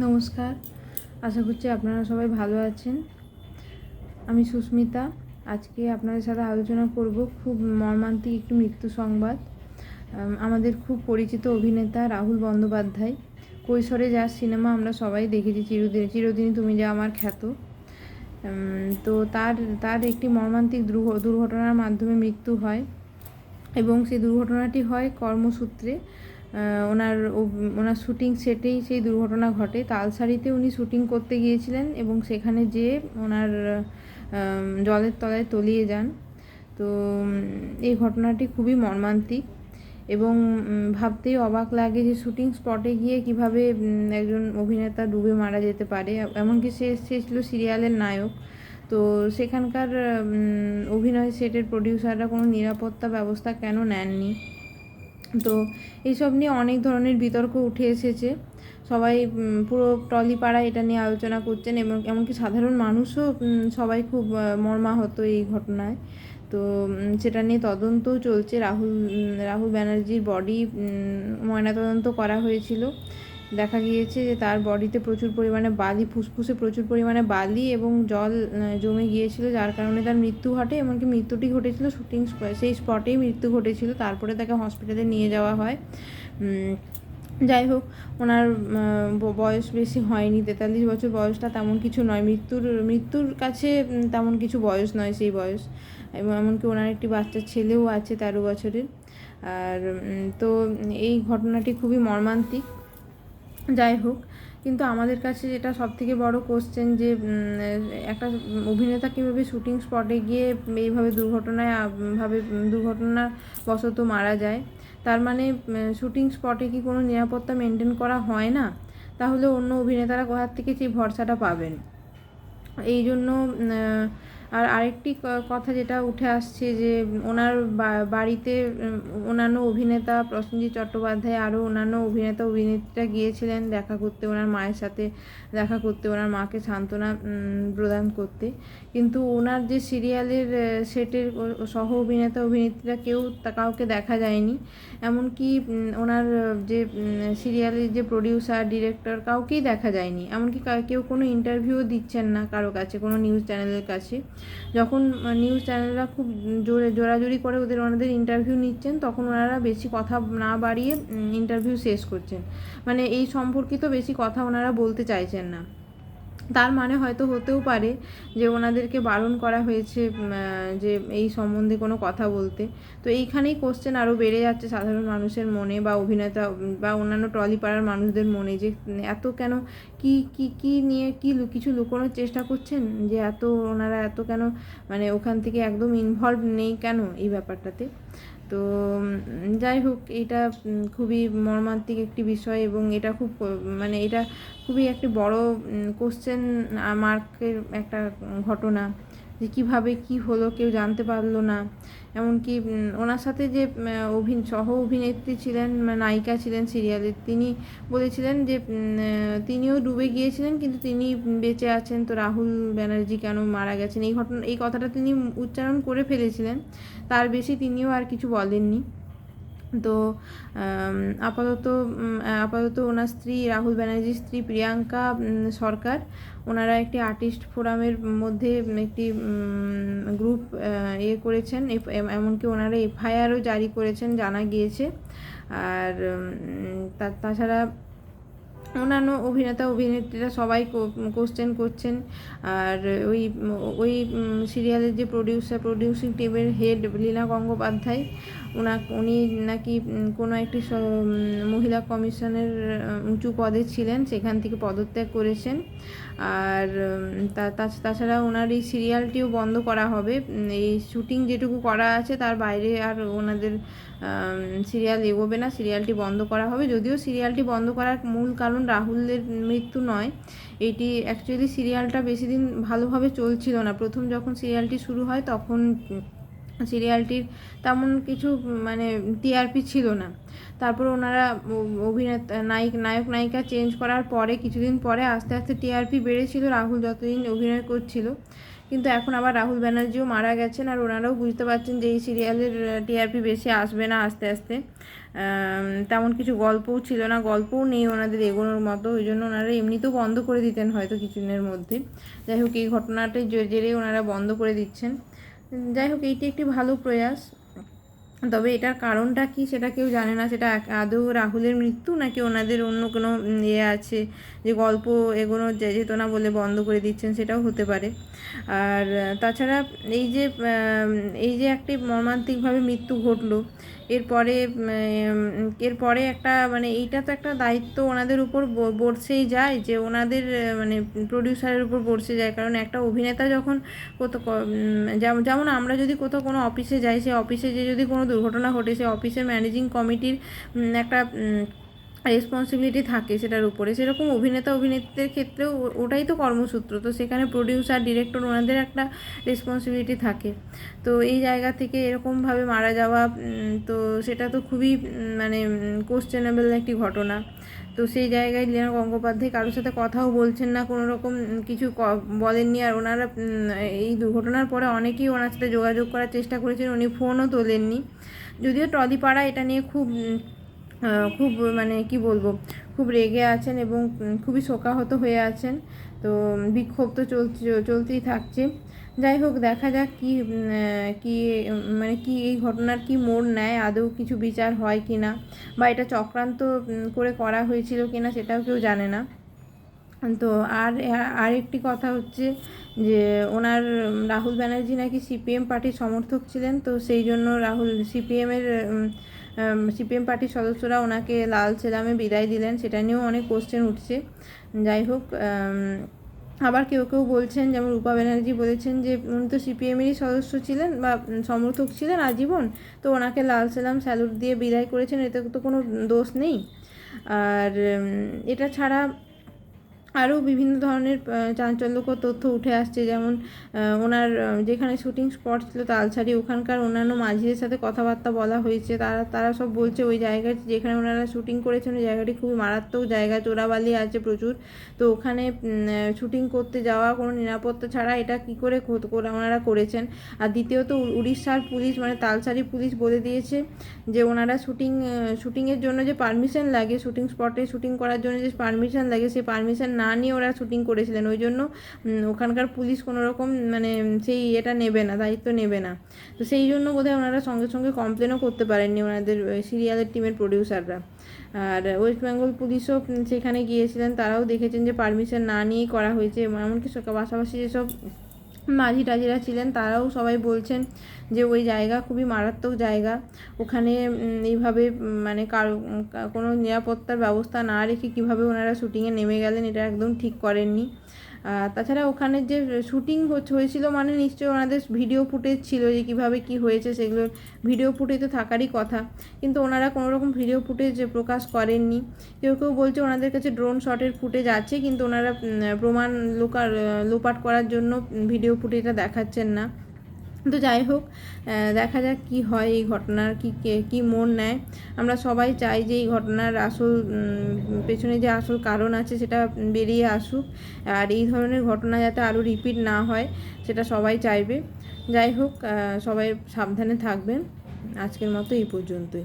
নমস্কার, আশা করছি আপনারা সবাই ভালো আছেন। আমি সুস্মিতা। আজকে আপনাদের সাথে আলোচনা করব খুব মর্মান্তিক একটি মৃত্যু সংবাদ। আমাদের খুব পরিচিত অভিনেতা রাহুল বন্দ্যোপাধ্যায়, কৈশোরে যার সিনেমা আমরা সবাই দেখেছি, চিরদিনই তুমি যা আমার খ্যাত। তো তার একটি মর্মান্তিক দুর্ঘটনার মাধ্যমে মৃত্যু হয় এবং সেই দুর্ঘটনাটি হয় কর্মসূত্রে। ওনার শুটিং সেটেই সেই দুর্ঘটনা ঘটে। তালসারিতে উনি শুটিং করতে গিয়েছিলেন এবং সেখানে যেয়ে ওনার জলের তলায় তলিয়ে যান। তো এই ঘটনাটি খুবই মর্মান্তিক এবং ভাবতেই অবাক লাগে যে শুটিং স্পটে গিয়ে কিভাবে একজন অভিনেতা ডুবে মারা যেতে পারে। এমনকি সে ছিল সিরিয়ালের নায়ক। তো সেখানকার অভিনয় সেটের প্রডিউসাররা কোনো নিরাপত্তা ব্যবস্থা কেন নেননি? তো এইসব নিয়ে অনেক ধরনের বিতর্ক উঠে এসেছে। সবাই পুরো টলিপাড়া এটা নিয়ে আলোচনা করছেন এবং এমনকি সাধারণ মানুষও সবাই খুব মর্মাহত এই ঘটনায়। তো সেটা নিয়ে তদন্তও চলছে। রাহুল ব্যানার্জির বডি ময়নাতদন্ত করা হয়েছিল। দেখা গিয়েছে যে তার বডিতে প্রচুর পরিমাণে বালি, ফুসফুসে প্রচুর পরিমাণে বালি এবং জল জমে গিয়েছিল, যার কারণে তার মৃত্যু ঘটে। এমনকি মৃত্যুটি ঘটেছিল সেই স্পটেই মৃত্যু ঘটেছিল। তারপরে তাকে হসপিটালে নিয়ে যাওয়া হয়। যাই হোক, ওনার বয়স বেশি হয়নি, 43 বছর বয়সটা তেমন কিছু নয়, মৃত্যুর কাছে তেমন কিছু বয়স নয় সেই বয়স। এবং এমনকি ওনার একটি বাচ্চা ছেলেও আছে 13 বছরের। আর তো এই ঘটনাটি খুবই মর্মান্তিক। যাই হোক, কিন্তু আমাদের কাছে যেটা সবথেকে বড় কোশ্চেন যে একটা অভিনেতা কীভাবে শুটিং স্পটে গিয়ে এইভাবে দুর্ঘটনাবশত মারা যায়। তার মানে শুটিং স্পটে কি কোনো নিরাপত্তা মেনটেন করা হয় না? তাহলে অন্য অভিনেতারা কোথার থেকে সেই ভরসাটা পাবেন? এই জন্য আর আরেকটি কথা যেটা উঠে আসছে যে ওনার বাড়িতে অন্যান্য অভিনেতা, প্রসেনজিৎ চট্টোপাধ্যায়, আরও অন্যান্য অভিনেতা অভিনেত্রীরা গিয়েছিলেন দেখা করতে, ওনার মায়ের সাথে দেখা করতে, ওনার মাকে সান্ত্বনা প্রদান করতে। কিন্তু ওনার যে সিরিয়ালের সেটের সহ অভিনেতা অভিনেত্রীরা কাউকে দেখা যায়নি। এমনকি ওনার যে সিরিয়ালের যে প্রডিউসার, ডিরেক্টর, কাউকেই দেখা যায়নি। এমনকি কেউ কোনো ইন্টারভিউও দিচ্ছেন না কারো কাছে, কোনো নিউজ চ্যানেলের কাছে। যখন নিউজ চ্যানেলরা খুব জোরাজুরি করে ওনাদের ইন্টারভিউ নিচ্ছেন, তখন ওনারা বেশি কথা না বাড়িয়ে ইন্টারভিউ শেষ করছেন। মানে এই সম্পর্কিত বেশি কথা ওনারা বলতে চাইছেন না। তার মানে হয়তো হতেও পারে যে ওনাদেরকে বারণ করা হয়েছে যে এই সম্বন্ধে কোনো কথা বলতে। তো এইখানেই কোশ্চেন আরও বেড়ে যাচ্ছে সাধারণ মানুষের মনে, বা অভিনেতা বা অন্যান্য ট্রলিপাড়ার মানুষদের মনে, যে এত কেন, কি নিয়ে কিছু লুকোনোর চেষ্টা করছেন, যে ওনারা এত কেন মানে ওখান থেকে একদম ইনভলভ নেই কেন এই ব্যাপারটাতে। তো যাই হোক, এটা খুবই মর্মান্তিক একটি বিষয় এবং এটা এটা খুবই একটি বড় কোশ্চেন মার্কের একটা ঘটনা, যে কীভাবে কী হলো কেউ জানতে পারলো না। এমনকি ওনার সাথে যে সহ অভিনেত্রী ছিলেন, নায়িকা ছিলেন সিরিয়ালের, তিনি বলেছিলেন যে তিনিও ডুবে গিয়েছিলেন কিন্তু তিনি বেঁচে আছেন। তো রাহুল ব্যানার্জি কেন মারা গেছেন, এই কথাটা তিনি উচ্চারণ করে ফেলেছিলেন। তার বেশি তিনিও আর কিছু বলেননি। তো আপাতত ওনার স্ত্রী, রাহুল ব্যানার্জির স্ত্রী প্রিয়াঙ্কা সরকার, ওনারা একটি আর্টিস্ট ফোরামের মধ্যে একটি গ্রুপ করেছেন। এমনকি ওনারা এফআইআরও জারি করেছেন জানা গিয়েছে। আর তাছাড়া অন্যান্য অভিনেতা অভিনেত্রীরা সবাই কোশ্চেন করছেন। আর ওই সিরিয়ালের যে প্রডিউসিং টিমের হেড লীনা গঙ্গোপাধ্যায়, উনি নাকি কোনো একটি মহিলা কমিশনের উঁচু পদে ছিলেন, সেখান থেকে পদত্যাগ করেছেন। আর তাছাড়া ওনার এই সিরিয়ালটিও বন্ধ করা হবে। এই শুটিং যেটুকু করা আছে তার বাইরে আর ওনাদের সিরিয়াল এগোবে না, সিরিয়ালটি বন্ধ করা হবে। যদিও সিরিয়ালটি বন্ধ করার মূল কারণ রাহুলের মৃত্যু নয়, এটি অ্যাকচুয়ালি সিরিয়ালটা বেশি দিন ভালোভাবে চলছিল না। প্রথম যখন সিরিয়ালটি শুরু হয় তখন সিরিয়ালটির তেমন কিছু টিআরপি ছিল না। তারপর ওনারা নায়ক নায়িকা চেঞ্জ করার পরে কিছুদিন পরে আস্তে আস্তে টিআরপি বেড়েছিল রাহুল যতদিন অভিনয় করছিল। কিন্তু এখন আবার রাহুল ব্যানার্জিও মারা গেছেন, আর ওনারাও বুঝতে পারছেন যে এই সিরিয়ালের টিআরপি বেশি আসবে না আস্তে আস্তে। তেমন কিছু গল্পও ছিল না, গল্পও নেই ওনাদের এগোনোর মতো, ওই জন্য ওনারা এমনিতেও বন্ধ করে দিতেন হয়তো কিছুদিনের মধ্যে। যাই হোক, এই ঘটনাটাই জেরে ওনারা বন্ধ করে দিচ্ছেন। যাই হোক, এইটি একটি ভালো প্রয়াস। তবে এটার কারণটা কি সেটা কেউ জানে না, সেটা আদৌ রাহুলের মৃত্যু নাকি ওনাদের অন্য কোনো আছে যে গল্প এগোনো যেত না বলে বন্ধ করে দিচ্ছেন, সেটাও হতে পারে। আর তাছাড়া এই যে একটি মর্মান্তিকভাবে মৃত্যু ঘটলো, এরপরে একটা এইটা তো একটা দায়িত্ব ওনাদের উপর বর্ষেই যায়, যে ওনাদের প্রডিউসারের উপর বর্ষে যায়। কারণ একটা অভিনেতা যখন যেমন আমরা যদি কোথাও কোনো অফিসে যাই, সেই অফিসে যে যদি কোনো দুর্ঘটনা ঘটে, সেই অফিসের ম্যানেজিং কমিটির একটা রেসপন্সিবিলিটি থাকে সেটার উপরে, সেরকম অভিনেত্রীদের ক্ষেত্রেও ওটাই তো কর্মসূত্র। তো সেখানে প্রডিউসার, ডিরেক্টর ওনাদের একটা রেসপন্সিবিলিটি থাকে। তো এই জায়গা থেকে এরকমভাবে মারা যাওয়া, তো সেটা তো খুবই কোশ্চেনেবল একটি ঘটনা। তো সেই জায়গায় লীনা গঙ্গোপাধ্যায় কারোর সাথে কথাও বলছেন না, কোনো রকম কিছু বলেননি। আর ওনারা এই দুর্ঘটনার পরে অনেকেই ওনার সাথে যোগাযোগ করার চেষ্টা করেছেন, উনি ফোনও তোলেননি। যদিও টলিপাড়া এটা নিয়ে খুব কি বলবো, খুব রেগে আছেন এবং খুবই শোকাহত হয়ে আছেন। তো বিক্ষোভ তো চলতেই থাকছে। যাই হোক, দেখা যাক কি এই ঘটনার কি মোড় নেয়, আদৌ কিছু বিচার হয় কি না, বা এটা চক্রান্ত করে করা হয়েছিল কি না সেটাও কেউ জানে না। তো আরেকটি কথা হচ্ছে যে রাহুল ব্যানার্জি নাকি সিপিএম পার্টির সমর্থক ছিলেন। তো সেই জন্য সিপিএম পার্টির সদস্যরা ওনাকে লাল সেলামে বিদায় দিলেন, সেটা নিয়েও অনেক কোশ্চেন উঠছে। যাই হোক, আবার কেউ বলছেন, যেমন রূপা ব্যানার্জি বলেছেন যে উনি তো সিপিএমেরই সদস্য ছিলেন বা সমর্থক ছিলেন আজীবন, তো ওনাকে লাল সেলাম স্যালুট দিয়ে বিদায় করেছেন, এতে তো কোনো দোষ নেই। আর এটা ছাড়া আরও বিভিন্ন ধরনের চাঞ্চল্যকর তথ্য উঠে আসছে, যেমন ওনার যেখানে শুটিং স্পট ছিল তালসারি, ওখানকার অন্যান্য মাঝিদের সাথে কথাবার্তা বলা হয়েছে। তারা সব বলছে ওই জায়গায় যেখানে ওনারা শুটিং করেছেন ওই জায়গাটি খুবই মারাত্মক জায়গা, চোরাবালি আছে প্রচুর। তো ওখানে শুটিং করতে যাওয়া কোনো নিরাপত্তা ছাড়া এটা কী করে ওনারা করেছেন। আর দ্বিতীয়ত উড়িষ্যার পুলিশ তালসারি পুলিশ বলে দিয়েছে যে ওনারা শুটিংয়ের জন্য যে পারমিশন লাগে, শুটিং স্পটে শুটিং করার জন্য যে পারমিশন লাগে, সেই পারমিশন না নিয়ে ওরা শুটিং করেছিলেন। ওই জন্য ওখানকার পুলিশ কোনো রকম সেই এটা নেবে না, দায়িত্ব নেবে না। তো সেই জন্য বোধহয় ওনারা সঙ্গে সঙ্গে কমপ্লেনও করতে পারেননি ওনাদের সিরিয়ালের টিমের প্রডিউসাররা। আর ওয়েস্ট বেঙ্গল পুলিশও সেখানে গিয়েছিলেন, তারাও দেখেছেন যে পারমিশন না নিয়েই করা হয়েছে। এমনকি পাশাপাশি যেসব মাঝি টাঝিরা ছিলেন তারাও সবাই বলছেন যে ওই জায়গা খুবই মারাত্মক জায়গা, ওখানে এইভাবে কোনো নিরাপত্তার ব্যবস্থা না রেখে কীভাবে ওনারা শুটিংয়ে নেমে গেলেন, এটা একদম ঠিক করেননি। তাছাড়া ওখানে যে শুটিং হয়েছিল নিশ্চয়ই ওনাদের ভিডিও ফুটেজ ছিল যে কীভাবে কী হয়েছে, সেগুলোর ভিডিও ফুটেজ তো থাকারই কথা, কিন্তু ওনারা কোনো রকম ভিডিও ফুটেজ প্রকাশ করেননি। কেউ বলছে ওনাদের কাছে ড্রোন শটের ফুটেজ আছে, কিন্তু ওনারা প্রমাণ লোপাট করার জন্য ভিডিও ফুটেজটা দেখাচ্ছেন না। তো যাই হোক, দেখা যাক কি হয়, এই ঘটনার কি মোড় নেয়। আমরা সবাই চাই যে এই ঘটনার পেছনে যে আসল কারণ আছে সেটা বেরিয়ে আসুক, আর এই ধরনের ঘটনা যাতে আরও রিপিট না হয় সেটা সবাই চাইবে। যাই হোক, সবাই সাবধানে থাকবেন। আজকের মতো এই পর্যন্তই।